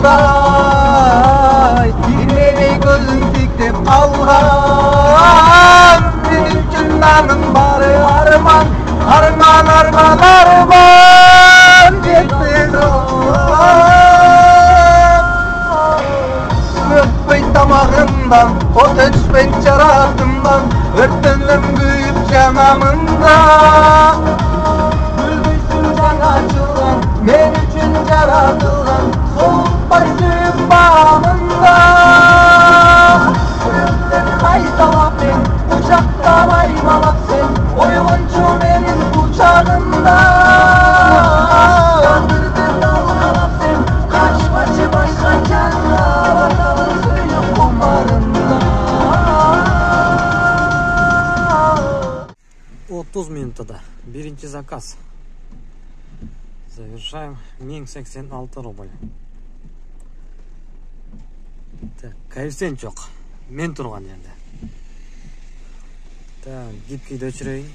Ай, мени көзүң тиктеп алган. Мен үчүн анын баары арман, арман, арман, арман. Жетпей өтпөй тамагымдан, от өчпөй жаратымдан, өрттөнөм күйүп жанамында. Бүлгүлсүн жаңа жылган, мен үчүн жаратылган, солукпай сүйүп багымында. Сүрөттөн кайталап мен, кучактап аймалап сен, ойгончу менин кучагымда. Тагдырды далгалап сен, качпачы башка жанга, баталын сүйүп кумарында. 30 минутада биринчи заказ. Завершаем. 1086 рубль. Так, коэффициент жок. Мен турган жерде. Так, гибкийди өчүрөйүн.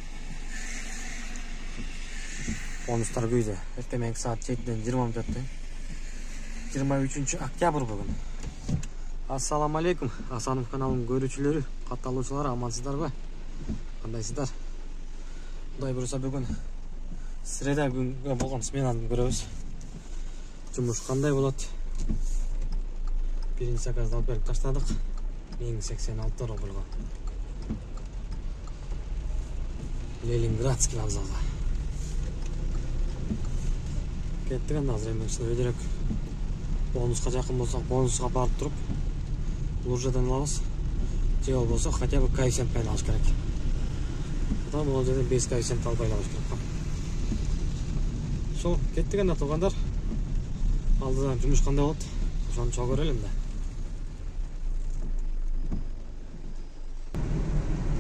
Бонустар күйдө. Эртең саат 7-ден 20 мүнөттө. 23 октябрь бүгүн. Ассаламу алейкум. Асанов каналынын көрүүчүлөрү, катталуучулар, амансыздарбы? Кандайсыздар? Кудай буюрса бүгүн среда күнгө болгон сменаны көрөбүз. Жумуш кандай болот? Биринчи заказды алып берип таштадык. 1086 рубльга. Ленинградский вокзалга. Кеттик анда азыр эми өйдөрөк. Бонуска жакын болсок, бонуска барып туруп, лужадан алабыз. Же болбосо хотя бы коэффициент менен алыш керек. Там ол жерден 5 коэффициент алып айлабыз керек. Сол, кеттик анда туугандар. Алдыдан жумуш кандай болот? Ошону чогуу көрөлүм да.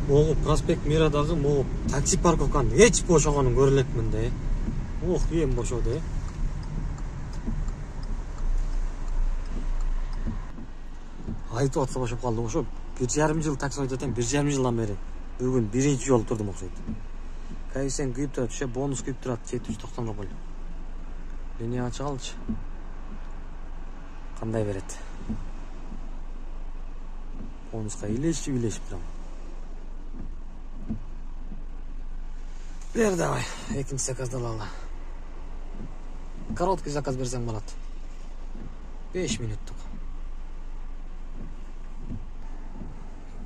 Могу проспект Мирадагы могу такси парковканын эч бошогонун көрө элекмин да. Ох, эм бошоду. Айтып атса бошоп калды. Ошо 1,5 жыл такси ойдотем, 1,5 жылдан бери. Бүгүн биринчи жолу турдум окшойт. Коэффициент күйүп турат, ше бонус күйүп турат 790 рубль. Линия ачып алчы. Кандай берет? Бонуска илешип турам. Бер давай, экинчи заказды алалы. Короткий заказ берсең болот. 5 минуттук.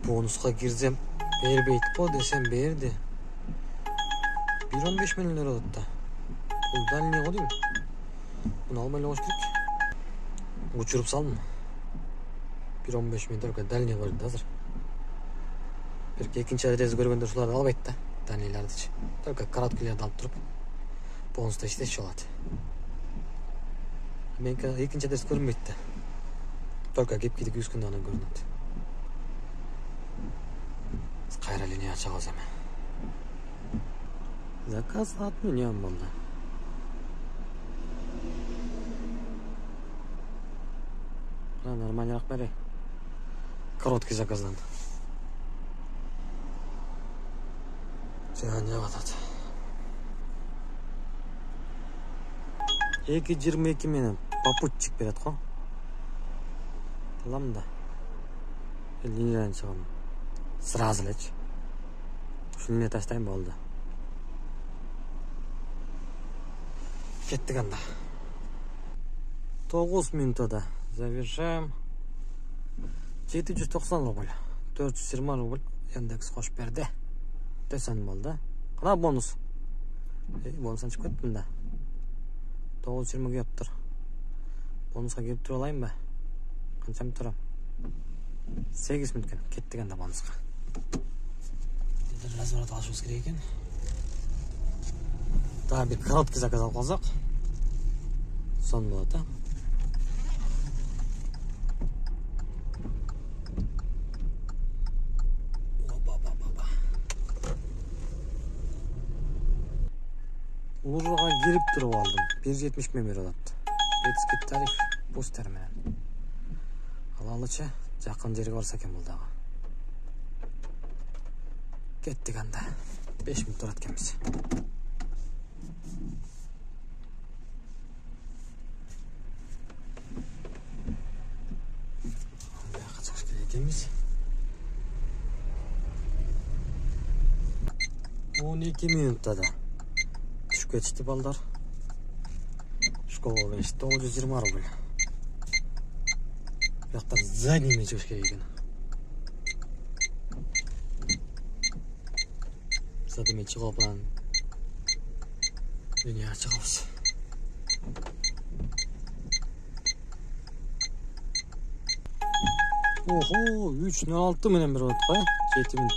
Бонуска кирсем бербейт по десем берди. 1,15 миллион өрөт да. Бул дальний го дейм. Буну албай эле коюш керек. Учуруп салдым. 1,15 миллион только дальний көрдү азыр. Бир экинчи адрес көргөндө ушуларды албайт да. Дальнийлардычы. Только короткийлерди алып туруп бонуста иштеши болот. Меники экинчи адрес көрүнбөйт да. Только кепкиди күйүскөндө гана көрүнөт. Кайра линия ачабыз эми. Заказ отменен болду. Нормальныраак бери. Короткий заказдан. Жан жабатат. 2,22 менен попутчик берет го. Алам да. Линиядан чыгам. Сразу элечи. Ушуну таштайм болду. Кеттик анда. 9 минутада завершаем. 790 рубль. 420 рубль Яндекс кошуп берди. Төсөн болду. Кана бонус. Бонустан чыгып кеттим да. 920 кеп тур. Бонуска кеп тура алайынбы? Канчам турам? 8 мүнөт экен. Кеттик анда бонуска. Разворот алышыбыз керек экен. Дагы бир короткий заказ алып калсак. Сон болот, а? Лужага кирип туруп алдым. 1,70 мен берип атат. Детский тариф бустер менен. Алалычы, жакын жерге барса экен бул дагы. Кеттик анда. 5 мүнөт турат экенбиз. кетеміз. 12 минутта да түшүп кетишти балдар. Школага келишти. 920 рубль. Бияктан заднийме чыгыш керек экен. Заднийме чыгып анан линияга чыгабыз. Охо, 3:06 менен бир отко, 7 минут.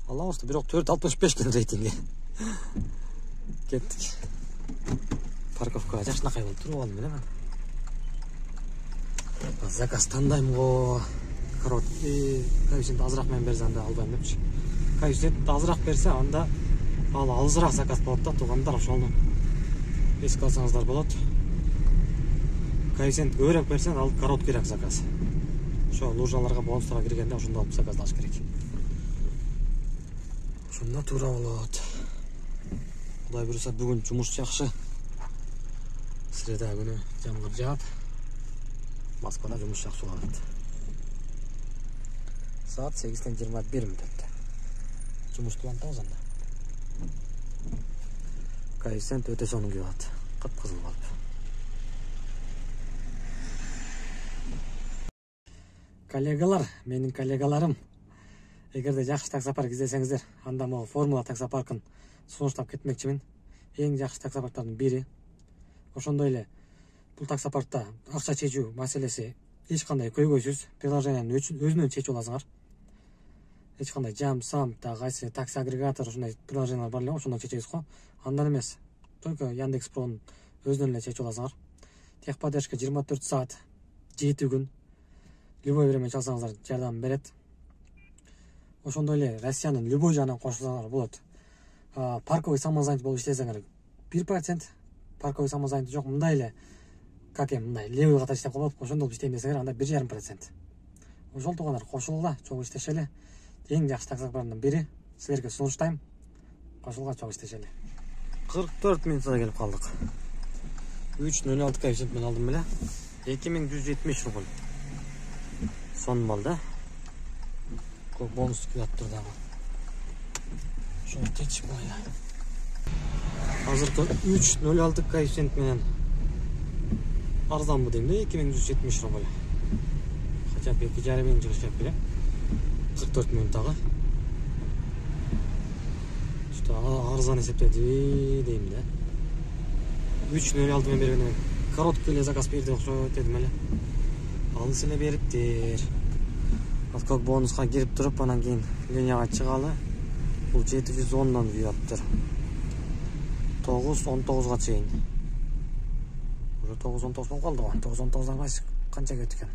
Алабыз да, бирок 4:65 кен рейтинги. Кеттик. Парковкага жакшынакай болуп туруп алдым эле мен. Заказ тандайм го. Коэффициент азыраак менен берсе анда албайм депчи. Коэффициент азыраак берсе анда ал алысыраак заказ болот да, туугандар, ошону эске алсаңыздар болот. Коэффициент көбүрөөк берсе ал короткийраак заказ. Ошо лужаларга, бонустарга киргенде ошондо алып заказдаш керек. Ошондо туура болот. Кудай буюрса бүгүн жумуш жакшы. Среда күнү жамгыр жаап, Москвада жумуш жакшы болот. Saat 8:21 мүнөттө. Жумуш кылантабыз анда. Коэффициент өтө сонун кылат. Кып-кызыл болуп. Коллегалар, менин коллегаларым, эгерде жакшы таксопарк издесеңиздер, анда могу Формула таксопаркын сунуштап кетмекчимин. Эң жакшы таксопарктардын бири. Ошондой эле бул таксопаркта акча чечүү маселеси эч кандай көйгөйсүз. Приложениянын өзүнөн чечип аласыңар. Эч кандай жам-сам, кайсы такси агрегатор ушундай приложениялар бар эле, ошондон чечебиз го. Андан эмес, только Яндекс.Про'нун өзүнөн эле чечип аласыңар. Техподдержка 24 саат, 7 күн. Любой время чалсаңыздар жардам берет. Ошондой эле Россиянын любой жагынан кошулсаңар болот. Парковый самозанят болуп иштесеңер 1%, парковый самозанят жок, мындай эле как мындай левый катар иштеп калып, ошондо иштейм десеңер, анда 1,5%. Ошол туугандар кошулгула, чогуу иштешели. Эң жакшы таксопарктардын бири. Силерге сунуштайм. Кошулга, чогуу иштешели. 44 минутта келип калдык. 3:06 коэффициент менен алдым эле. 2170 рубль. Сон болду. Көп бонус кылаттыр дагы. Ошону чечип коелу. Азыркы 3:06 коэффициент менен арзанбы дейм да, 2170 рубль. Хотя бы 2,5 минут жыгыш келип беле. 44 минуттагы. Что арзан эсептеди дейм да. 3:06 менен бергенде короткий эле заказ берди окшойт дедим эле. Алыс эле бериптир. Как бонуска кирип туруп, анан кийин линияга чыгалы. Бул 710дон күйөптүр. 9:19га чейин. Уже 9:19 болуп калды го. 9:19дан кайсы канча кетти экен?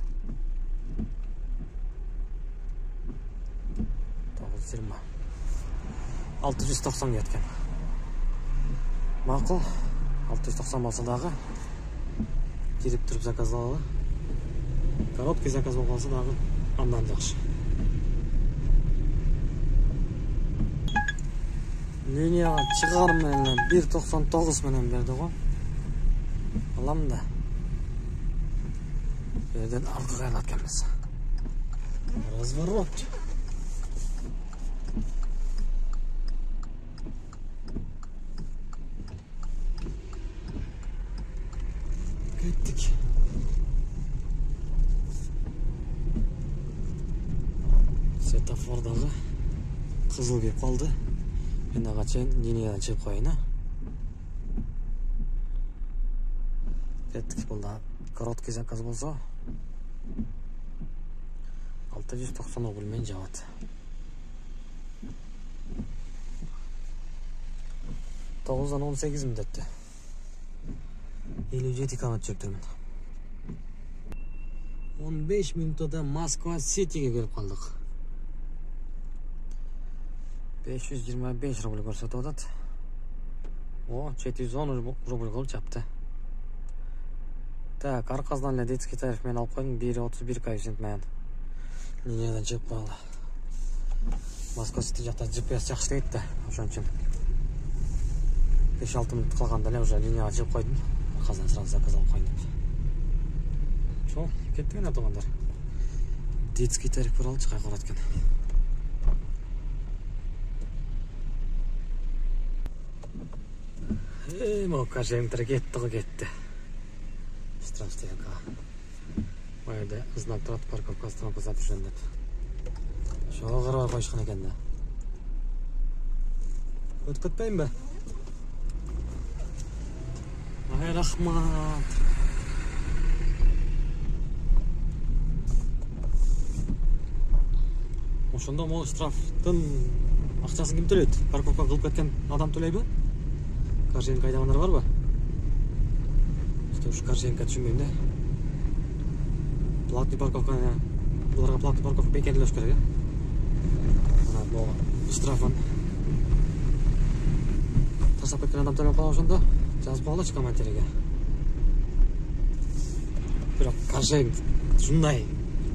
9:20. 690 кеткен. Макул. 690 болсо дагы кирип туруп заказ алалы. Короткий заказ болуп калса дагы андан жакшы. Линияга чыгарым менен 1,99 менен берди го. Алам да. Жерден аркага айлап келмес. Разворот. Кеттик. Светофордагы кызыл кеп калды. Мен ага чейин линиядан чыгып коеюн, а? Кеттик, бул да короткий заказ болсо 690 рубль менен жабат. 9'dan 18 мүнөттө 57 км чектирмин. 15 минутта Москва Ситиге келип калдык. 525 рубль көрсөтүп атат. О, 710 рубль кылып чапты. Так, аркасынан эле детский тариф менен алып койдум, 1,31 коэффициент менен. Линиядан чыгып калды. Москва Сити жакта GPS жакшы дейт да, ошон үчүн 5-6 минут калганда эле уже линияга чыгып койдум. Аркасынан сразу заказ алып коеюн деп. Чоң, кеттик эне туугандар. детский тариф бар алчы кайкы барат экен. Могу кажемтер кетти. Штрафстенка. Майда знак турат парковка остановка запрещен деп. Ошого карабай коюшкан экен да. Өтүп кетпейм бе? Ай, рахмат. Ошондо могу штрафтын акчасын ким төлөйт? Парковка кылып кеткен адам төлөйбү? Карженка айдагандар барбы? Уж Карженка түшүнбөйм да. Платный парковка, буларга платный парковка бекер төлөш керек, Ана могу штрафын ташап кеткен адам төлөп калып ошондо жазып коелучу комментарийге. Бирок Карженка ушундай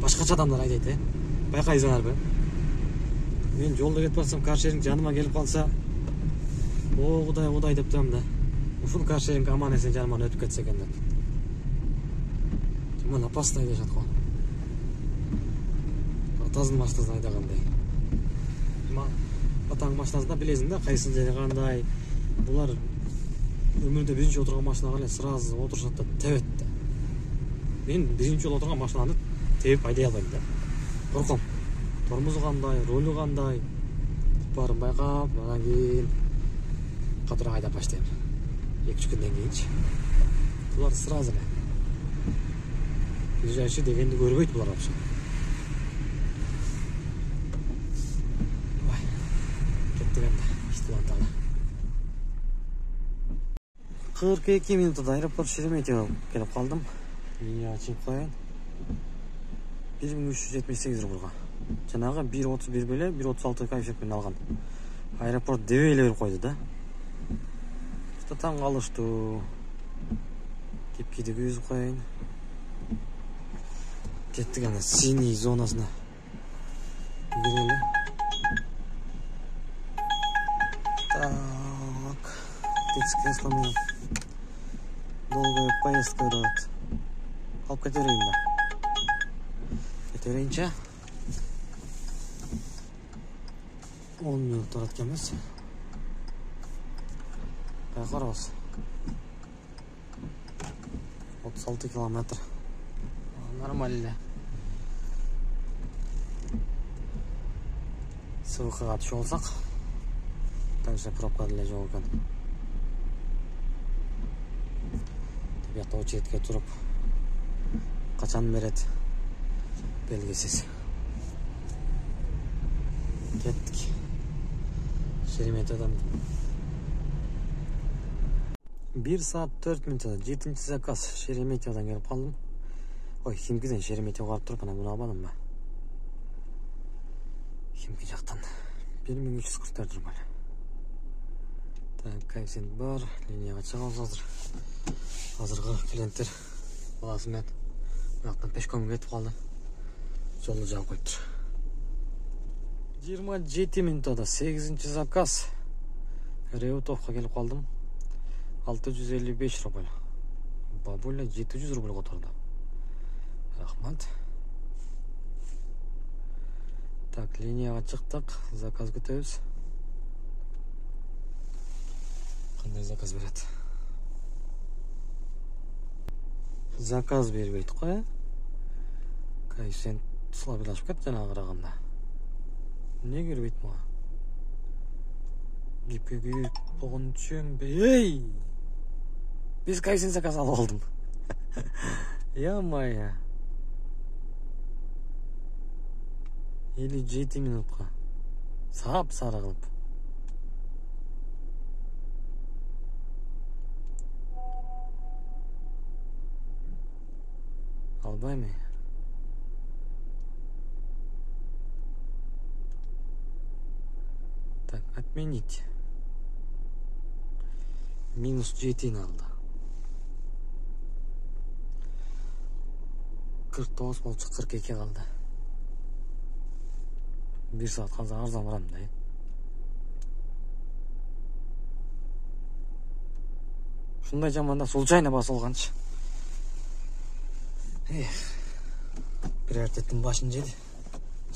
башкача адамдар айдайт, байкайсыңарбы? Мен жолда кетип барсам, каршеринг жаныма келип калса, о Кудай деп турам да. Ушул каршеринг аман эсен жаныман өтүп кетсе экен деп. Жаман опасно айдашат го. Атаздын машинасын айдагандай. Атаңдын машинасында билесиң да, кайсы жери кандай. Булар өмүрүндө биринчи отурган машинага эле сразу отурушат да тебет да. Мен биринчи жолу отурган машинаны тебип айдай албайм да. Корком. Тормозу кандай, ролу кандай. Баарын байкап, анан кийин катыраак айдап баштайм. 2-3 күндөн кийинчи. Булар сразу эле. Ближайший дегенди көрбөйт булар вообще. Ой. Кеттик энди. Иштеланталы. 42 минутта аэропорт Шереметьево келип калдым. Линияга чыгып коеюн. 1378 рублга. Жанагы 1.31 беле 1.36 коэффициент менен алган. Аэропорт дебей эле берип койду да. Таң калыштуу. Кепкиди күйүзүп коеюн. Кеттик ана синий зонасына. Кирели. Так. Детский кресло менен. Долгая поездка урат. Алып кете берейин ба? Кете берейинчи. 10 минут турат экенбиз. Карабыз. 36 километр. Нормально. Сыйкыга түшүп алсак, также пробка деле жок экен. Биякта очередке туруп, качан берет белгисиз. Кеттик. Шереметьеводон 1 saat 4 minutта 7-ci заказ Шереметьеводон келип калдым. Ой, Химкиден Шереметьевого барып туруп, анан муну албадым ба? Химки жактан 1344 рубль. Так, коэффициент бар, линияга чыгабыз азыр. Азыркы клиенттер баласы менен бияктан пешком кетип калды. Жолду жаап коюптур. 27 минутта 8-ci заказ Реутовго келип калдым. 655 рубль. Бабуля 700 рубль которду. Рахмат. Так, линияга чыктык. Заказ күтөбүз. Кандай заказ берет? Заказ бербейт го, Коэффициент слабыйлашып кетти жанага караганда. Эмне бербейт мага? Гипке күйүп болгон түшүнбөй. Эй! Без коэффициент заказ алып алдым. Я-моя. 57 минутка. Сап-сары кылып. Албайм. Так, отменить. Минус 7 алды. 49 болчу, 42 калды. 1 saat калса арзан барам да. Ушундай жаманда случайно басылганчы. Приоритеттин башын жеди.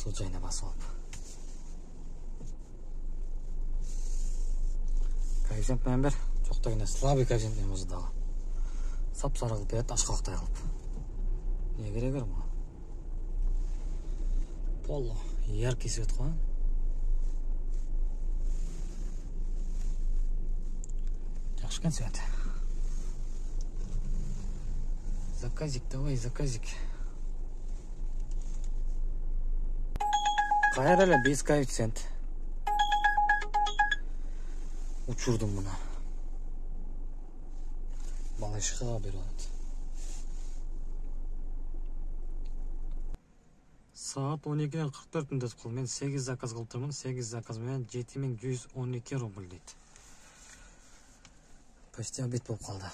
случайно басып алып. Коэффициент менен бер жок дегенде слабый коэффициент менен болсо дагы. Сап-сары кылып берет, ашкалыктай кылып. Не керек буга? Поло, яркий свет го. Жакшы экен свет. Заказик, давай, заказик. Кайра эле 5 коэффициент. Учурдум муну. Балышкага берип атат. Saat 12'den 44 minut kıl. Men 8 zakaz kıltırmın. 8 zakaz менен 7112 рубль дейт. Почти обед болып қалды.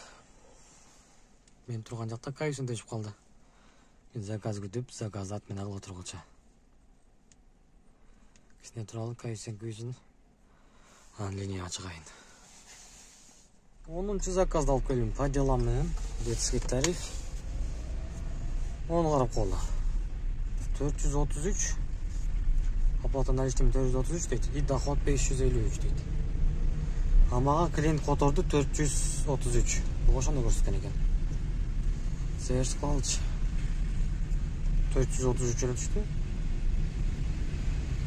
Мен тұрған жақта коэффициент өшіп қалды. Мен заказ күтіп, заказ атмен алып отырғанша. Кішкене туралы коэффициент үшін линия ачығайын. 10-чы заказды алып келдім. По делам менен детский тариф. Оны қарап қалды. 433. Оплата наличными 433 дейт. И доход 553 дейт. Амаға клиент которду 433. Ошондо көрсөткөн экен. Сервис калчы. 433 эле түштү.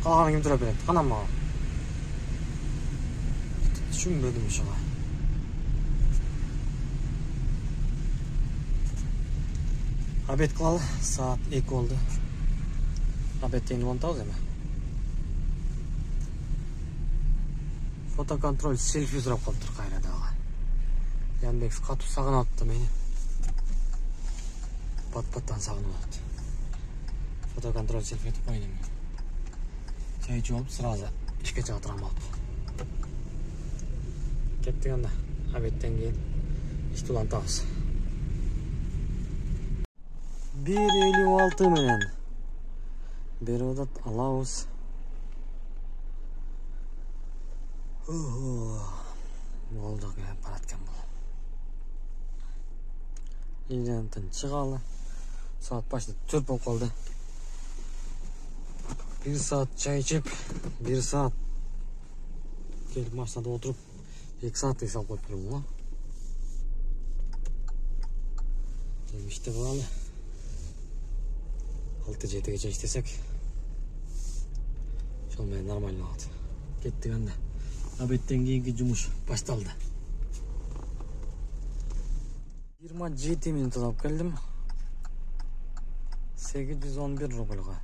Калганы ким төлөп берет? Кана мага. Түшүнбөдүм ушуга. Обед кылалы, саат 2 болду. Обедтен 10 табыз эме. Фотоконтроль селфи сурап калыптыр кайра дагы. Янбек катуу сагынып атты мени. Пат-паттан сагынып атты. Фотоконтроль селфи этип коюн. Чай içip алып сразу ишке чыга турам алып. Кеттик анда. Обедтен кийин ишти улантабыз. 1.56 менен берип атат, алабыз. Болдук аппарат экен бул. Интернеттен чыгалы. Saat başta 4 болуп калды. 1 saat çay içip, 1 saat gelip машинада отырып, 2 saat ес алып коюп турмун го. Иште кылалы. 6-7-гече иштесек, ошол менен нормально болот. Кеттик анда. Обедтен кийинки жумуш башталды. 27 минут алып келдим. 811 рубльга.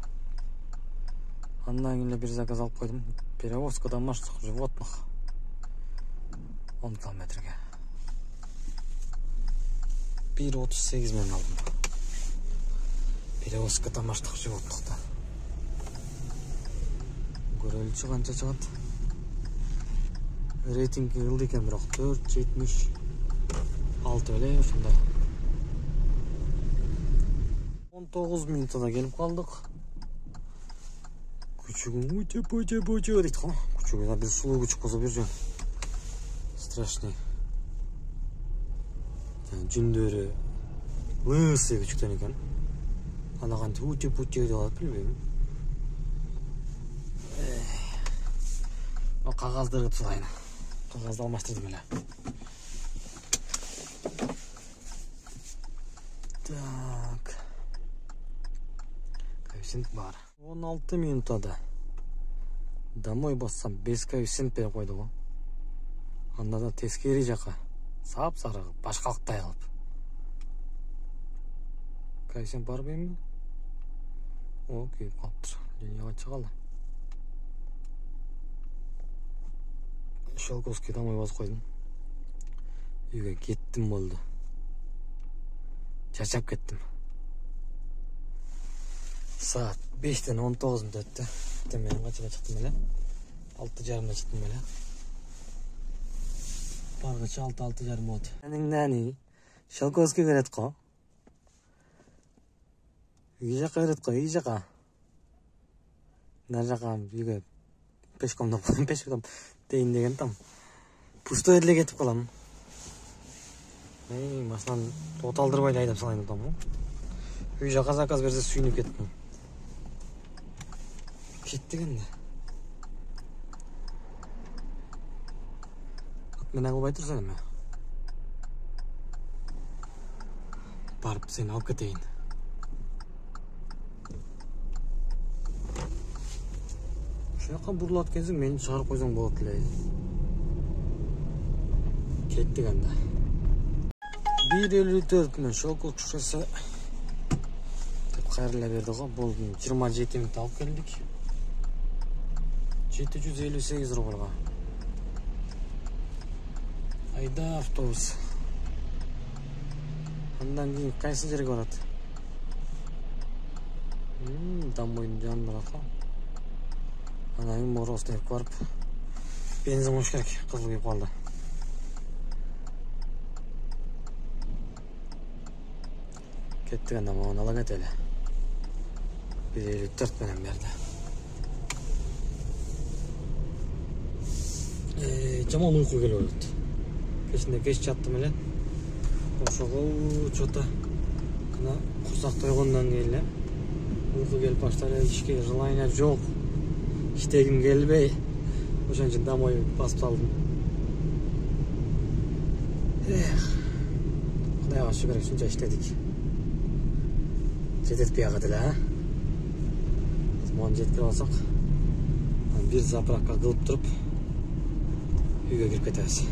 Андан кийин бир заказ алып койдум. Перевозка домашних животных 10 километрге. 1.38 менен алдым. Перевозка домашних животных. Көрөлчү канча чыгат? Рейтинг кылды экен, бирок 4.76 эле ушундай. 19 минутта келип калдык. Күчүгүн өтө дейт го. Күчүгүн бир сулуу күчүк болсо бир жөн. Страшный. Жүндөрү лысый күчүктөн экен. Ана кантип өтө деп алат билбейм. Кагаздарды тулайын. Кагазды алмаштырдым эле. Так. Коэффициент бар. 16 минутада. Домой бассам 5 коэффициент берип койду го. Анда да тескери жака. Сап-сары башкалыктай кылып. Коэффициент бар бейми? О, күйүп калыптыр. Линияга чыгалы. Шелковский домой басып койдум. Үйгө кеттим болду. Чарчап кеттим. Saat 5'ten 19 minut öttü. Demeyin kaçıda çıktım hele. 6:30'da çıktım hele. Bargıç 6:30 oldu. Senin nani? Şalkovski göret ko. İyice göret ko, iyice ka. Nerede ka? Yüge. Peşkomda peşkom deyin degen tam. Pusto edile getip kalam. Ey, masalan otaldırbayla aydım salayın tam. Үй жаққа заказ берсе сүйініп кеттім. Kettik endi. Mene kılbay tursan eme. Barıp seni alıp keteyin. Şaka burulat kezdin meni çağırıp koysan bolot эле. Kettik endi. 1.54 менен шокол чушасы деп кайрыла берди го. Бул 27 минут алып келдик. 758 рублга. Айда автобус. Андан кийин кайсы жерге барат? Домойдун жанына барат. Анан кийин Морозовдо барып бензин куюш керек. Кызыл күйүп калды. Kettik endi mogун ала кетели. 1.54 менен берди. Жаман уйку келип атат. Кечинде кеч жаттым эле. Ошого чота мына курсак тойгондон кийин эле уйку келип баштады. Ишке желание жок. Иштегим келбей, ошон үчүн домой басып алдым. Кудайга шүгүр ушунча иштедик. Жететпей калат эле, Мону жеткирип алсак, бир заправка кылып туруп үйгө кирип кетебиз.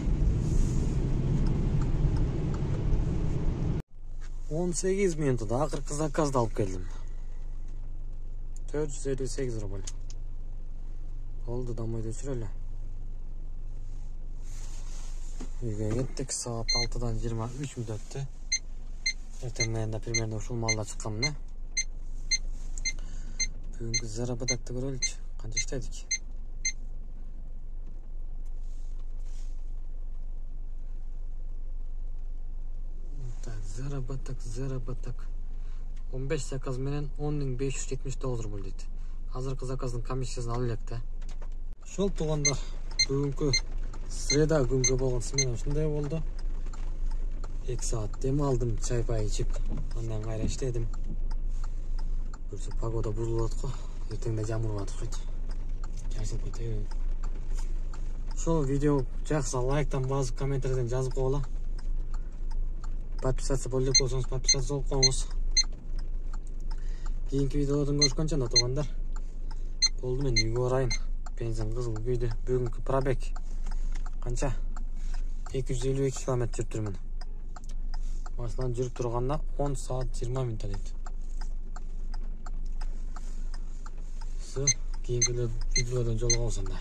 18 минутта акыркы заказды алып келдим. 458 рубль. Oldu damlayı düşüreli. Үйгө кеттик. Saat 6'dan 23 minut öttü. Erten meyanda примерно ушул маалда чыккам мына. Бүгүнкү заработокты көрөлүчү. Канча иштедик? Так, заработок. 15 заказ менен 10.579 рубль дейт. Азыркы заказдын комиссиясын алып элек да. Ошол туугандар, бүгүнкү среда күнгө болгонусу менен ушундай болду. 2 саат дем алдым, чай пай ичип, андан кайра иштедим. Көрсө погода бурулуп атат го. Эртеңде жамыр болот окшойт. Жашыл кетеби. Ошол видео жакса лайктан басып, комментарийден жазып койгула. Подписаться болуп болсоңуз подписаться болуп коюңуз. Кийинки видеолордон көрүшкөнчө туугандар. Болду, мен үйгө барайын. Бензин кызыл күйдү. Бүгүнкү пробег канча? 252 км жүрүп турмун. Башынан жүрүп турганда 10 саат 20 минут дейт. Кийинки видеодон жолугабыз анда.